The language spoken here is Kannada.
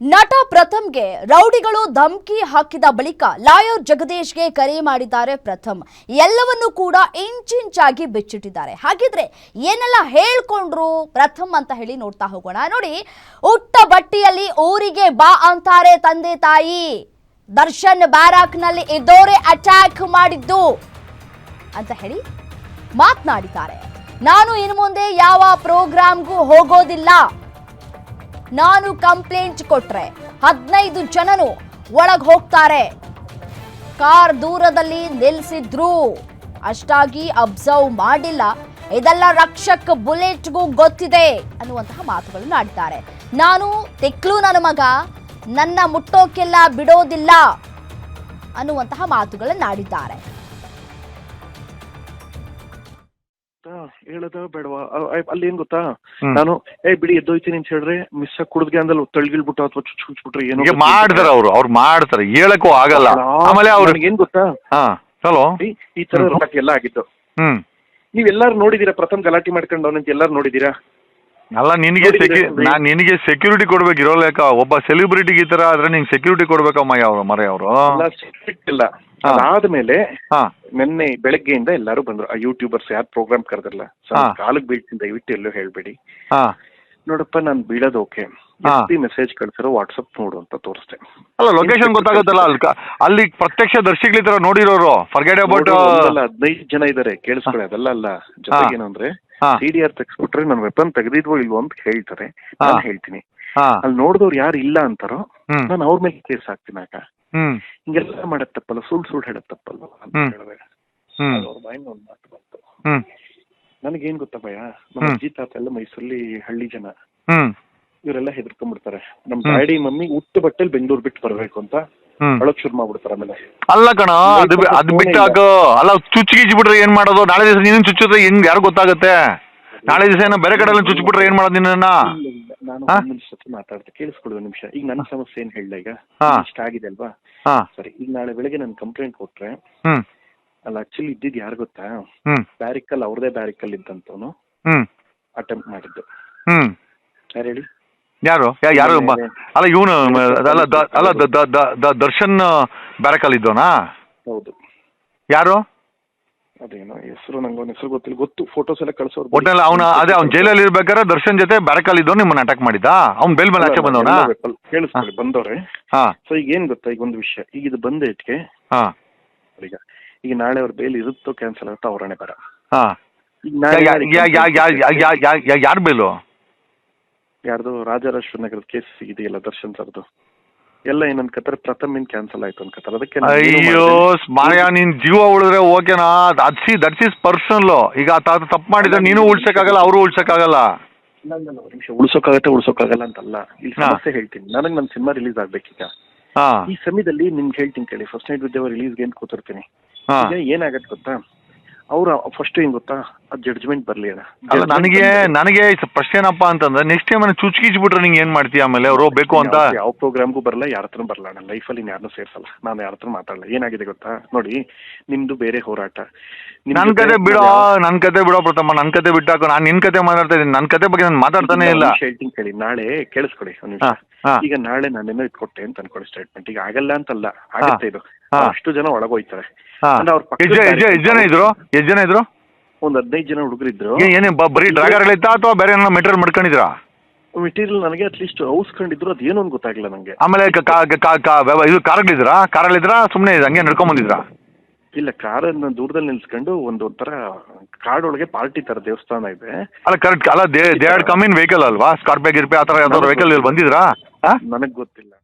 ನಟ ಪ್ರಥಮ್ಗೆ ರೌಡಿಗಳು ಧಮಕಿ ಹಾಕಿದ ಬಳಿಕ ಲಾಯರ್ ಜಗದೀಶ್ಗೆ ಕರೆ ಮಾಡಿದ್ದಾರೆ ಪ್ರಥಮ್. ಎಲ್ಲವನ್ನೂ ಕೂಡ ಇಂಚಿಂಚಾಗಿ ಬಿಚ್ಚಿಟ್ಟಿದ್ದಾರೆ. ಹಾಗಿದ್ರೆ ಏನೆಲ್ಲ ಹೇಳ್ಕೊಂಡ್ರು ಪ್ರಥಮ್ ಅಂತ ಹೇಳಿ ನೋಡ್ತಾ ಹೋಗೋಣ. ನೋಡಿ, ಉಟ್ಟ ಬಟ್ಟೆಯಲ್ಲಿ ಊರಿಗೆ ಬಾ ಅಂತಾರೆ ತಂದೆ ತಾಯಿ. ದರ್ಶನ್ ಬ್ಯಾರಾಕ್ನಲ್ಲಿ ಇದ್ದೋರೆ ಅಟ್ಯಾಕ್ ಮಾಡಿದ್ದು ಅಂತ ಹೇಳಿ ಮಾತನಾಡಿದ್ದಾರೆ. ನಾನು ಇನ್ನು ಮುಂದೆ ಯಾವ ಪ್ರೋಗ್ರಾಮ್ಗೂ ಹೋಗೋದಿಲ್ಲ. ನಾನು ಕಂಪ್ಲೇಂಟ್ ಕೊಟ್ರೆ 15 ಜನನು ಒಳಗೆ ಹೋಗ್ತಾರೆ. ಕಾರ್ ದೂರದಲ್ಲಿ ನಿಲ್ಲಿಸಿದ್ರು, ಅಷ್ಟಾಗಿ ಅಬ್ಸರ್ವ್ ಮಾಡಿಲ್ಲ. ಇದೆಲ್ಲ ರಕ್ಷಕ್ ಬುಲೆಟ್ಗೂ ಗೊತ್ತಿದೆ ಅನ್ನುವಂತಹ ಮಾತುಗಳನ್ನು ಆಡಿದ್ದಾರೆ. ನಾನು ತೆಕ್ಲು ನನ್ನ ಮಗ, ನನ್ನ ಮುಟ್ಟೋಕೆಲ್ಲ ಬಿಡೋದಿಲ್ಲ ಅನ್ನುವಂತಹ ಮಾತುಗಳನ್ನಾಡಿದ್ದಾರೆ. ಹೇಳದ ಬೇಡವಾ ಅಲ್ಲಿ ಏನ್ ಗೊತ್ತಾ, ನಾನು ಬಿಡಿ ಎದ್ದೋಯ್ತೀನಿ ಅಂತ ಹೇಳಿದ್ರೆ ಮಿಸ್ ಕುಡಿದ್ಗೆ ಅಂದಲ್ಲಿ ತಳ್ಗಿಳ್ಬಿಟ್ಟು ಅಥವಾ ಚುಚ್ಬಿಟ್ರೆ ಏನೋ ಮಾಡ್ತಾರೆ. ಅವ್ರು ಮಾಡ್ತಾರೆ, ಹೇಳಕ್ಕೂ ಆಗಲ್ಲ. ಆಮೇಲೆ ಅವ್ರಿಗೆ ಏನ್ ಗೊತ್ತಾ, ಈ ತರ ಗಲಾಟೆ ಎಲ್ಲ ಆಗಿತ್ತು. ನೀವೆಲ್ಲಾರು ನೋಡಿದೀರಾ? ಪ್ರಥಮ್ ಗಲಾಟೆ ಮಾಡ್ಕೊಂಡು ಅವನಂತ ಎಲ್ಲಾರು ನೋಡಿದೀರಾ? ಅಲ್ಲ, ನಿನಗೆ ಸೆಕ್ಯೂರಿಟಿ ಕೊಡ್ಬೇಕು ಇರೋ ಲೆಕ್ಕ. ಒಬ್ಬ ಸೆಲೆಬ್ರಿಟಿಗೆ ಈ ತರ ಆದ್ರೆ ನಿಂಗೆ ಸೆಕ್ಯೂರಿಟಿ ಕೊಡ್ಬೇಕಮ್ಮ ಅವರು ಇಲ್ಲ. ಅದಾದ್ಮೇಲೆ ನಿನ್ನೆ ಬೆಳಗ್ಗೆಯಿಂದ ಎಲ್ಲಾರು ಬಂದ್ರು. ಆ ಯೂಟ್ಯೂಬರ್ಸ್ ಯಾರು ಪ್ರೋಗ್ರಾಮ್ ಕರೆದ್ರಲ್ಲ, ಕಾಲಕ್ಕೆ ಬೀಳ್ತೀನಿ ದಯವಿಟ್ಟು ಎಲ್ಲೂ ಹೇಳ್ಬೇಡಿ. ನೋಡಪ್ಪ, ನಾನ್ ಬೀಳೋದು ಓಕೆ, ಮೆಸೇಜ್ ಕಳ್ಸಿರೋ ವಾಟ್ಸಪ್ ನೋಡು ಅಂತ ತೋರಿಸ್ತೆ. ಅಲ್ಲ, ಲೊಕೇಶನ್ ಗೊತ್ತಾಗುತ್ತಲ್ಲ ಅಲ್ಲಿ ಪ್ರತ್ಯಕ್ಷ ದರ್ಶಿಗಳ ನೋಡಿರೋರು. ಫರ್ಗೆಟ್ ಅಬೌಟ್ 15 ಜನ ಇದಾರೆ, ಕೇಳಿಸ್ಕೊಳ್ಳಿ. ಅದೆಲ್ಲ ಅಲ್ಲ, ಜೊತೆಗೇನು ಅಂದ್ರೆ CDR ತೆಗ್ಸ್ಬಿಟ್ರೆ ನನ್ ವೆಪನ್ ತೆಗೆದಿದ್ವೋ ಇಲ್ವೋ ಅಂತ ಹೇಳ್ತಾರೆ. ನಾನು ಹೇಳ್ತೀನಿ, ಅಲ್ಲಿ ನೋಡಿದವ್ರು ಯಾರು ಇಲ್ಲ ಅಂತಾರೋ ನಾನು ಅವ್ರ ಮೇಲೆ ಕೇಸ್ ಹಾಕ್ತೀನಿ. ಆಗ ಹಿಂಗೆಲ್ಲ ಮಾಡಕ್ ತಪ್ಪಲ್ಲ, ಸುಳ್ಳು ಹೇಳಕ್ ತಪ್ಪಲ್ಲ ಅಂತ ಹೇಳಿದೆ. ಅವ್ರ ಬಾಯಿಂದ ಒಂದ್ ಮಾತು ಬಂತು. ನನಗೇನ್ ಗೊತ್ತಾ ಭಯ, ನಮ್ಮ ಅಜ್ಜಿ ತಾತ ಎಲ್ಲ ಮೈಸೂರಲ್ಲಿ ಹಳ್ಳಿ ಜನ, ಇವರೆಲ್ಲ ಹೆದರ್ಕೊಂಡ್ಬಿಡ್ತಾರೆ. ನಮ್ ಡ್ಯಾಡಿ ಮಮ್ಮಿ ಉಟ್ಟು ಬಟ್ಟೆಲಿ ಬೆಂಗಳೂರು ಬಿಟ್ಟು ಬರ್ಬೇಕು ಅಂತ ಅಳಕ್ ಶುರು ಮಾಡ್ಬಿಡ್ತಾರೆ. ಆಮೇಲೆ ಅಲ್ಲ ಕಣ, ಅದ್ ಬಿಟ್ಟಾಕ ಅಲ್ಲ, ಚುಚ್ಚಿಗಿಚ್ಚಿ ಬಿಟ್ರೆ ಏನ್ ಮಾಡೋದು? ನಾಳೆ ದಿವಸ ನೀನು ಚುಚ್ಚಿದ್ರೆ ಹೆಂಗ್ ಯಾರು ಗೊತ್ತಾಗುತ್ತೆ? ನಾಳೆ ದಿವಸ ಏನೋ ಬೇರೆ ಕಡೆ ಚುಚ್ಚಿಬಿಟ್ರೆ ಏನ್ ಮಾಡೋದು ನಿನ್ನ? ನಾನು ಮಾತಾಡ್ತೆ, ಕೇಳಿಸ್ಕೊಳ್ಳುವ ನಿಮಿಷ. ಈಗ ನನ್ನ ಸಮಸ್ಯೆ ಏನ್ ಹೇಳ್ದೆ, ಈಗ ಇಷ್ಟ ಆಗಿದೆ ಅಲ್ವಾ? ಸರಿ, ಈಗ ನಾಳೆ ಬೆಳಗ್ಗೆ ನಾನು ಕಂಪ್ಲೇಂಟ್ ಕೊಟ್ರೆ ಅಲ್ಲ, ಆಕ್ಚುಲಿ ಇದ್ದಿದ್ ಯಾರು ಗೊತ್ತಾ, ಬ್ಯಾರಿಕಲ್ ಅವ್ರದೇ ಬ್ಯಾರಿಕಲ್ ಇದ್ದಂತವನು ಅಟೆಂಪ್ಟ್ ಮಾಡಿದ್ದು. ಯಾರು ಹೇಳಿ? ಯಾರು ಅಲ್ಲ, ಇವನು ಅಲ್ಲ, ದರ್ಶನ್ ಬ್ಯಾರಕಲ್ ಇದ್ದೋನಾ? ಹೌದು. ಯಾರು? ಅದೇನೋ ಹೆಸರು, ನಂಗೆ ಅವ್ನ ಹೆಸರು ಗೊತ್ತಿಲ್ಲ. ಗೊತ್ತು, ಫೋಟೋಸ್ ಎಲ್ಲ ಕಳ್ಸೋರು. ಒಟ್ಟಲ್ಲಿ ಅವ್ನು ಜೈಲಲ್ಲಿ ಇರ್ಬೇಕಾದ್ರೆ ದರ್ಶನ್ ಜೊತೆ ಬ್ಯಾರಕಲ್ ಇದ್ದೋ ನಿಮ್ಮನ್ನ ಅಟ್ಯಾಕ್ ಮಾಡಿದ್ದ? ಅವ್ನು ಬೇಲ್ ಮೇಲೆ ಆಚೆ ಬಂದವನ? ಕೇಳಿಸ್ಕೊಳ್ಳಿ, ಬಂದವ್ರೆ. ಸೊ ಈಗ ಏನ್ ಗೊತ್ತಾ, ಈಗ ಒಂದು ವಿಷಯ, ಈಗ ಇದು ಬಂದ ಇಟ್ಗೆ ಈಗ ನಾಳೆ ಅವ್ರ ಬೇಲ್ ಇರುತ್ತೋ ಕ್ಯಾನ್ಸಲ್ ಆಗುತ್ತೋ ಅವ್ರನ್ನೇ ಬರ. ಯಾರು ಬೇಲು? ಯಾರ್ದು? ರಾಜರಾಜೇಶ್ವರ ನಗರದ ಕೇಸ್ ಇದೆಯಲ್ಲ, ದರ್ಶನ್ ಸರ್ದು ಎಲ್ಲ ಏನ್ ಅನ್ಕತ್ತಾರೆ, ಪ್ರಥಮ್ ಏನ್ ಕ್ಯಾನ್ಸಲ್ ಆಯ್ತು ಅನ್ಕತ್ತಾರೆ. ಅದಕ್ಕೆ ಅಯ್ಯೋ ಮಾಯ, ನೀನ್ ಜೀವ ಉಳಿದ್ರೆ ಓಕೆನಾ? That's is personal. ಈಗ ತಪ್ಪು ಮಾಡಿದ್ರೆ ನೀನು ಉಳ್ಸಕ್ಕಾಗಲ್ಲ, ಅವರು ಉಳ್ಸಕ್ಕಾಗಲ್ಲ. ನಿಮಿಷ, ಉಳ್ಸೋಕ್ಕಾಗಲ್ಲ ಅಂತಲ್ಲ, ಇಲ್ಲಿ ಸಮಸ್ಯೆ ಹೇಳ್ತೀನಿ. ನನಗೆ ನನ್ನ ಸಿನಿಮಾ ರಿಲೀಸ್ ಆಗ್ಬೇಕೀಗ. ಈ ಸಮಯದಲ್ಲಿ ನಿಮ್ಗೆ ಹೇಳ್ತೀನಿ ಕೇಳಿ, ಫಸ್ಟ್ ನೈಟ್ ವಿದ್ಯಾವ ರಿಲೀಸ್ಗೆ ಏನ್ ಕೂತಿರ್ತೀನಿ. ಈಗ ಏನಾಗತ್ತೆ ಗೊತ್ತಾ, ಅವ್ರ ಫಸ್ಟ್ ಏನ್ ಗೊತ್ತಾ, ಜಡ್ಜ್ಮೆಂಟ್ ಬರ್ಲಿ ಅಲ್ಲ. ನನಗೆ ಪ್ರಶ್ನೆ ಏನಪ್ಪಾ ಅಂತಂದ್ರೆ, ನೆಕ್ಸ್ಟ್ ಟೈಮ್ ಚುಚ್ಕಿಚ್ಬಿಟ್ರೆ ನಿಂಗೆ ಏನ್ ಮಾಡ್ತೀಯ? ಆಮೇಲೆ ಅವರು ಬೇಕು ಅಂತ ಯಾವ ಪ್ರೋಗ್ರಾಮ್ಗೂ ಬರಲ್ಲ, ಯಾರ ಹತ್ರ ಬರಲ್ಲ. ನನ್ನ ಲೈಫಲ್ಲಿ ಯಾರನ್ನೂ ಸೇರ್ಸಲ್ಲ, ನಾನು ಯಾರ ಹತ್ರ ಮಾತಾಡಲ್ಲ. ಏನಾಗಿದೆ ಗೊತ್ತಾ, ನೋಡಿ, ನಿಮ್ದು ಬೇರೆ ಹೋರಾಟ. ನನ್ ಕತೆ ಬಿಡೋ ಪ್ರಥಮ, ನನ್ ಕತೆ ಬಿಟ್ಟಾಕ. ನಾನು ನಿನ್ ಕತೆ ಮಾತಾಡ್ತಾ ಇದ್ದೀನಿ, ನನ್ ಕತೆ ಬಗ್ಗೆ ನಾನು ಮಾತಾಡ್ತಾನೆ ಇಲ್ಲ. ಹೇಳ್ತೀನಿ ಕೇಳಿ, ನಾಳೆ ಕೇಳಿಸ್ಕೊಡಿ ಒಂದು ನಿಮಿಷ. ಈಗ ನಾಳೆ ನಾನೇನೋ ಇಟ್ಕೊಟ್ಟೆ ಅಂತ ಅನ್ಕೊಳ್ಳಿ ಸ್ಟೇಟ್ಮೆಂಟ್. ಈಗ ಆಗಲ್ಲ ಅಂತಲ್ಲ, ಆಗುತ್ತೆ. ಇದು ಅಷ್ಟು ಜನ ಒಳಗೋಯ್ತಾರೆ. ಎಷ್ಟು ಜನ ಇದ್ರು? ಒಂದ್ 15 ಜನ ಹುಡುಗರಿದ್ರು. ಏನೇ ಬರೀ ಡ್ರಾಗರ್ ಇತ್ತಾ ಅಥವಾ ಬೇರೆ ಏನೋ ಮೆಟೀರಿಯಲ್ ಮಾಡ್ಕೊಂಡಿದ್ರ? ಮೆಟೀರಿಯಲ್ ನನಗೆ ಅಟ್ಲೀಸ್ಟ್ ಔಸ್ಕೊಂಡಿದ್ರು, ಅದೇನು ಅಂತ ಗೊತ್ತಾಗಿಲ್ಲ ನಂಗೆ. ಆಮೇಲೆ ಇದು ಕಾರಲ್ಲಿದ್ರಾ ಸುಮ್ಮನೆ ಹಂಗೆ ನಡ್ಕೊಂಡ್ ಬಂದಿದ್ರಾ? ಇಲ್ಲ, ಕಾರನ್ನ ದೂರದಲ್ಲಿ ನಿಲ್ಸ್ಕೊಂಡು ಒಂಥರ ಕಾಡೊಳಗೆ ಪಾರ್ಟಿ ತರ ದೇವಸ್ಥಾನ ಇದೆ. ಅಲ್ಲ ಕರೆಕ್ಟ್. ಅಲ್ಲ, they had come in vehicle ಅಲ್ವಾ? ಸ್ಕಾರ್ಪಿಯೋ ಗಿರ್ಪಿ ಆ ತರ ಯಾವ್ದಾದ್ರು ವೆಹಿಕಲ್ ಬಂದಿದ್ರಾ? ನನಗ್ ಗೊತ್ತಿಲ್ಲ.